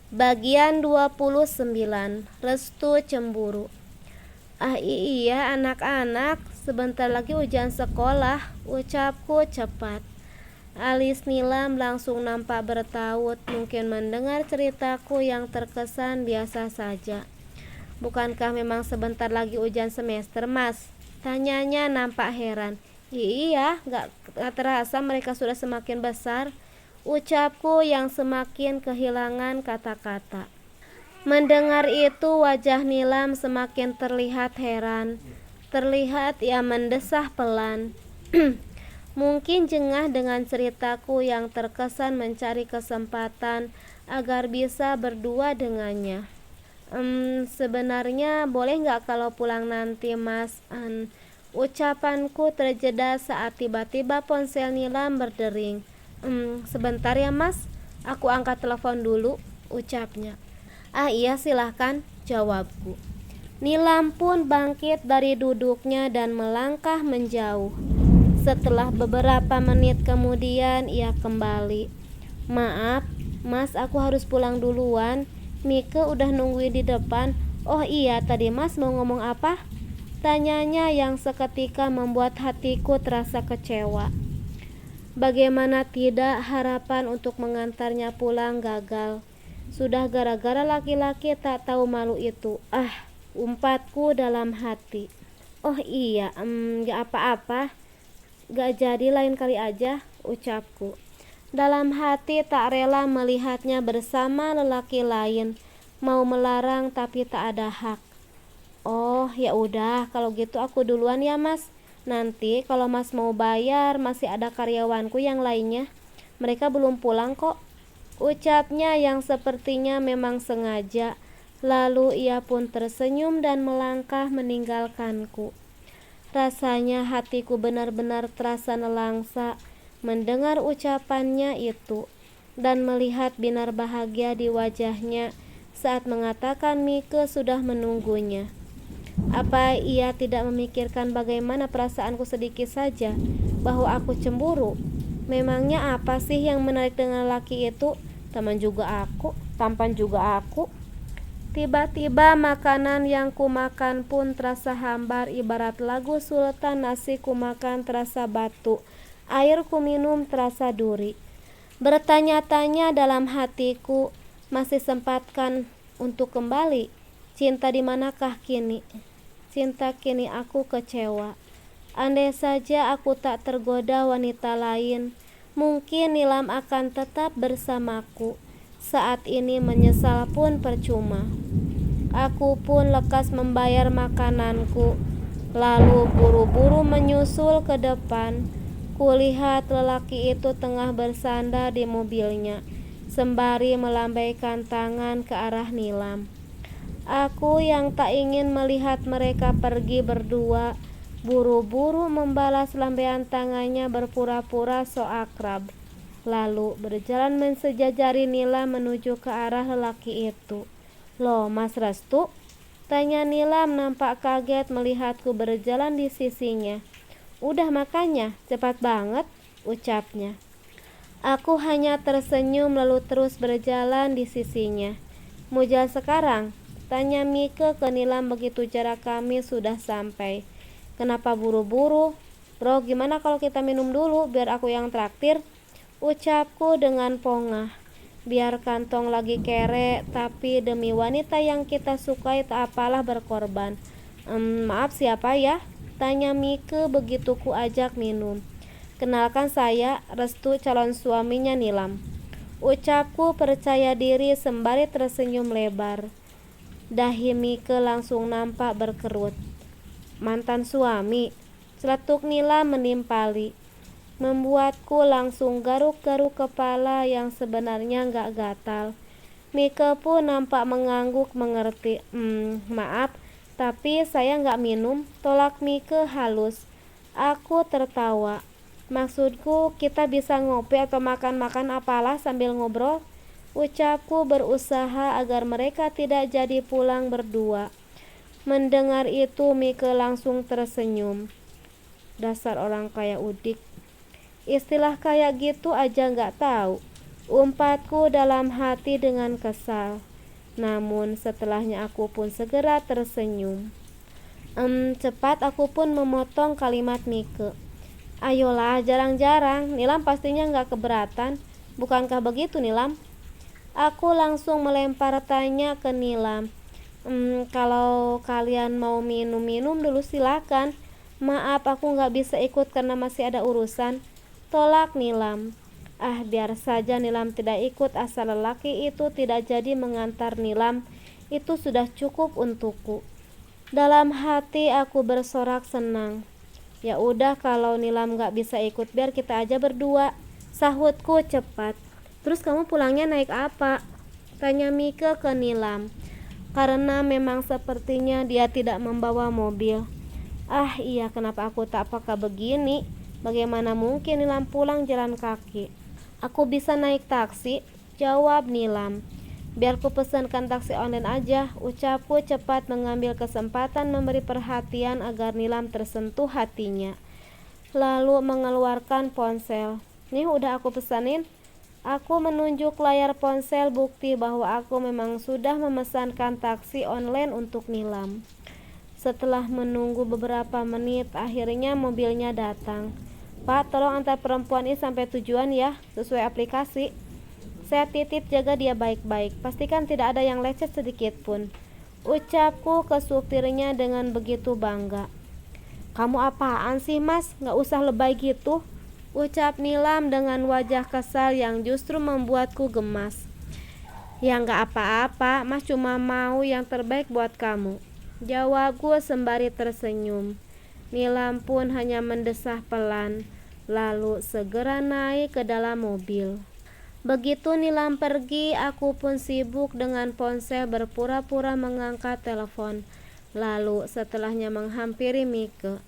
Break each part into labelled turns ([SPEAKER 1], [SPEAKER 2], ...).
[SPEAKER 1] Bagian 29. Restu cemburu. Iya anak-anak, sebentar lagi ujian sekolah, ucapku cepat. Alis Nilam langsung nampak bertaut, mungkin mendengar ceritaku yang terkesan biasa saja. Bukankah memang sebentar lagi ujian semester, Mas? Tanyanya nampak heran. Iya, gak terasa mereka sudah semakin besar. Ucapku yang semakin kehilangan kata-kata. Mendengar itu wajah Nilam semakin terlihat heran. Terlihat ia mendesah pelan. Mungkin jengah dengan ceritaku yang terkesan mencari kesempatan agar bisa berdua dengannya. Sebenarnya boleh gak kalau pulang nanti, Mas? Ucapanku terjeda saat tiba-tiba ponsel Nilam berdering. Sebentar ya, Mas, aku angkat telepon dulu, ucapnya. Iya silahkan, jawabku. Nilam pun bangkit dari duduknya dan melangkah menjauh. Setelah beberapa menit kemudian ia kembali. Maaf, Mas, aku harus pulang duluan. Mike udah nungguin di depan. Oh iya, tadi Mas mau ngomong apa? Tanyanya yang seketika membuat hatiku terasa kecewa. Bagaimana tidak, harapan untuk mengantarnya pulang gagal. Sudah gara-gara laki-laki tak tahu malu itu. Umpatku dalam hati. Oh iya, gak apa-apa. Gak jadi, lain kali aja, ucapku. Dalam hati tak rela melihatnya bersama lelaki lain. Mau melarang tapi tak ada hak. Oh ya udah, kalau gitu aku duluan ya, Mas. Nanti kalau Mas mau bayar masih ada karyawanku yang lainnya. Mereka belum pulang kok, ucapnya yang sepertinya memang sengaja. Lalu ia pun tersenyum dan melangkah meninggalkanku. Rasanya hatiku benar-benar terasa nelangsa mendengar ucapannya itu dan melihat binar bahagia di wajahnya saat mengatakan Mike sudah menunggunya. Apa ia tidak memikirkan bagaimana perasaanku sedikit saja bahwa aku cemburu? Memangnya apa sih yang menarik dengan laki itu? Tampan juga aku. Tiba-tiba makanan yang kumakan pun terasa hambar, ibarat lagu Sultan. Nasi kumakan terasa batu, air kuminum terasa duri. Bertanya-tanya dalam hatiku, masih sempatkan untuk kembali? Cinta di manakah kini? Cinta kini aku kecewa. Andai saja aku tak tergoda wanita lain, mungkin Nilam akan tetap bersamaku. Saat ini menyesal pun percuma. Aku pun lekas membayar makananku, lalu buru-buru menyusul ke depan. Kulihat lelaki itu tengah bersandar di mobilnya, sembari melambaikan tangan ke arah Nilam. Aku yang tak ingin melihat mereka pergi berdua, buru-buru membalas lambaian tangannya berpura-pura so akrab. Lalu berjalan mensejajari Nilam menuju ke arah lelaki itu. Loh, Mas Restu? Tanya Nilam nampak kaget melihatku berjalan di sisinya. Udah makanya, cepat banget, ucapnya. Aku hanya tersenyum lalu terus berjalan di sisinya. Mau jalan sekarang? Tanya Mike ke Nilam begitu jarak kami sudah sampai. Kenapa buru-buru? Bro, gimana kalau kita minum dulu biar aku yang traktir? Ucapku dengan pongah. Biar kantong lagi kere, tapi demi wanita yang kita sukai tak apalah berkorban. Maaf siapa ya? Tanya Mike begitu ku ajak minum. Kenalkan saya, Restu, calon suaminya Nilam. Ucapku percaya diri sembari tersenyum lebar. Dahi Mike langsung nampak berkerut. Mantan suami, celetuk Nilam menimpali. Membuatku langsung garuk-garuk kepala yang sebenarnya gak gatal. Mike pun nampak mengangguk mengerti. Maaf, tapi saya gak minum, tolak Mike halus. Aku tertawa. Maksudku kita bisa ngopi atau makan-makan apalah sambil ngobrol. Ucapku berusaha agar mereka tidak jadi pulang berdua. Mendengar itu Mike langsung tersenyum. Dasar orang kaya udik. Istilah kayak gitu aja gak tahu. Umpatku dalam hati dengan kesal. Namun setelahnya aku pun segera tersenyum. Cepat aku pun memotong kalimat Mike. Ayolah, jarang-jarang, Nilam pastinya gak keberatan. Bukankah begitu, Nilam? Aku langsung melempar tanya ke Nilam. Kalau kalian mau minum-minum dulu silakan. Maaf, aku gak bisa ikut karena masih ada urusan. Tolak Nilam. Biar saja Nilam tidak ikut, asal lelaki itu tidak jadi mengantar Nilam. Itu sudah cukup untukku. Dalam hati aku bersorak senang. Ya udah, kalau Nilam gak bisa ikut, biar kita aja berdua, sahutku cepat. Terus kamu pulangnya naik apa? Tanya Mike ke Nilam. Karena memang sepertinya dia tidak membawa mobil. Iya, kenapa aku tak pakai begini? Bagaimana mungkin Nilam pulang jalan kaki? Aku bisa naik taksi, jawab Nilam. Biar ku pesankan taksi online aja, ucapku cepat mengambil kesempatan memberi perhatian agar Nilam tersentuh hatinya. Lalu mengeluarkan ponsel. Nih udah aku pesanin. Aku menunjuk layar ponsel bukti bahwa aku memang sudah memesankan taksi online untuk Nilam. Setelah menunggu beberapa menit, akhirnya mobilnya datang. Pak, tolong antar perempuan ini sampai tujuan ya, sesuai aplikasi. Saya titip jaga dia baik-baik, pastikan tidak ada yang lecet sedikit pun. Ucapku ke supirnya dengan begitu bangga. Kamu apaan sih mas, gak usah lebay gitu, ucap Nilam dengan wajah kesal yang justru membuatku gemas. Ya gak apa-apa, mas cuma mau yang terbaik buat kamu, jawabku sembari tersenyum. Nilam pun hanya mendesah pelan, lalu segera naik ke dalam mobil. Begitu Nilam pergi, aku pun sibuk dengan ponsel berpura-pura mengangkat telepon. Lalu setelahnya menghampiri Mike.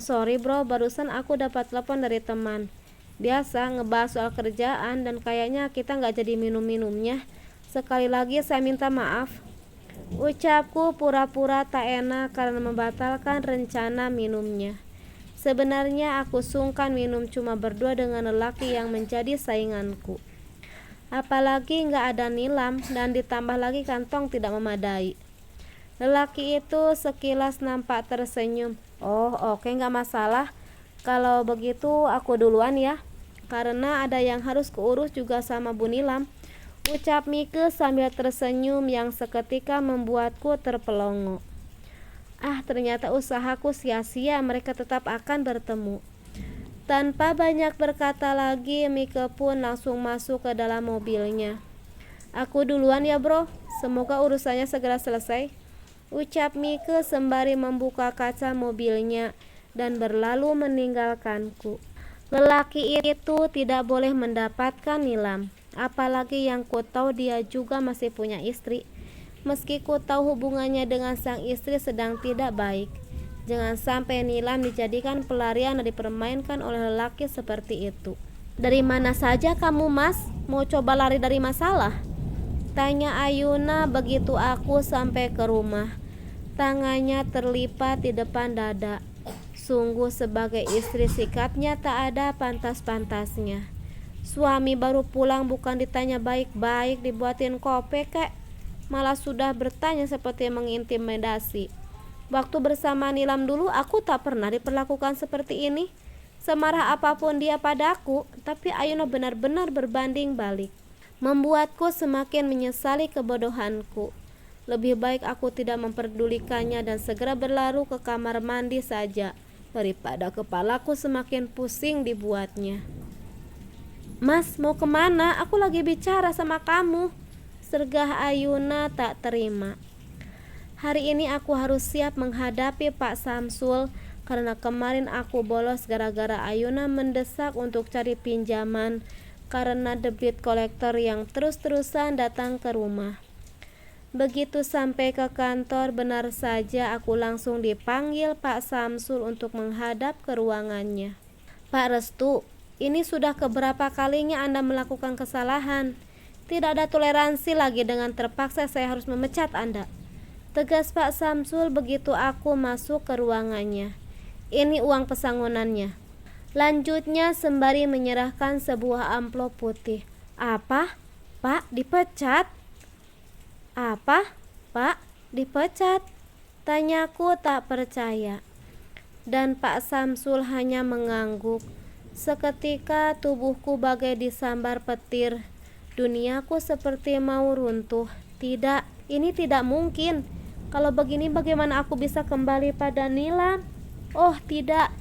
[SPEAKER 1] Sorry bro, barusan aku dapat telepon dari teman. Biasa ngebahas soal kerjaan dan kayaknya kita gak jadi minum-minumnya. Sekali lagi saya minta maaf. Ucapku pura-pura tak enak karena membatalkan rencana minumnya. Sebenarnya aku sungkan minum cuma berdua dengan lelaki yang menjadi sainganku. Apalagi gak ada Nilam dan ditambah lagi kantong tidak memadai. Lelaki itu sekilas nampak tersenyum. Oke, gak masalah. Kalau begitu aku duluan ya, karena ada yang harus keurus juga sama Bu Nilam, ucap Mike sambil tersenyum yang seketika membuatku terpelongo. Ternyata usahaku sia-sia, mereka tetap akan bertemu. Tanpa banyak berkata lagi, Mike pun langsung masuk ke dalam mobilnya. Aku duluan ya bro, semoga urusannya segera selesai, ucap Mike sembari membuka kaca mobilnya dan berlalu meninggalkanku. Lelaki itu tidak boleh mendapatkan Nilam, apalagi yang ku tahu dia juga masih punya istri. Meski ku tahu hubungannya dengan sang istri sedang tidak baik, jangan sampai Nilam dijadikan pelarian dan dipermainkan oleh lelaki seperti itu. Dari mana saja kamu mas? Mau coba lari dari masalah? Tanya Ayuna begitu aku sampai ke rumah. Tangannya terlipat di depan dada. Sungguh sebagai istri sikapnya tak ada pantas-pantasnya. Suami baru pulang bukan ditanya baik-baik, dibuatin kopi kek, malah sudah bertanya seperti mengintimidasi. Waktu bersama Nilam dulu aku tak pernah diperlakukan seperti ini. Semarah apapun dia padaku, tapi Ayuna benar-benar berbanding balik, membuatku semakin menyesali kebodohanku. Lebih baik aku tidak memperdulikannya dan segera berlalu ke kamar mandi saja, daripada kepalaku semakin pusing dibuatnya. Mas, mau kemana? Aku lagi bicara sama kamu, sergah Ayuna tak terima. Hari ini aku harus siap menghadapi Pak Samsul, karena kemarin aku bolos gara-gara Ayuna mendesak untuk cari pinjaman karena debit kolektor yang terus-terusan datang ke rumah. Begitu sampai ke kantor, benar saja aku langsung dipanggil Pak Samsul untuk menghadap ke ruangannya. Pak Restu, ini sudah keberapa kalinya Anda melakukan kesalahan. Tidak ada toleransi lagi dengan terpaksa saya harus memecat Anda, tegas Pak Samsul begitu aku masuk ke ruangannya. Ini uang pesangonannya, lanjutnya sembari menyerahkan sebuah amplop putih. Apa? Pak, dipecat? Apa? Pak, dipecat? Tanyaku tak percaya. Dan Pak Samsul hanya mengangguk. Seketika tubuhku bagai disambar petir. Duniaku seperti mau runtuh. Tidak, ini tidak mungkin. Kalau begini bagaimana aku bisa kembali pada Nilam? Oh tidak,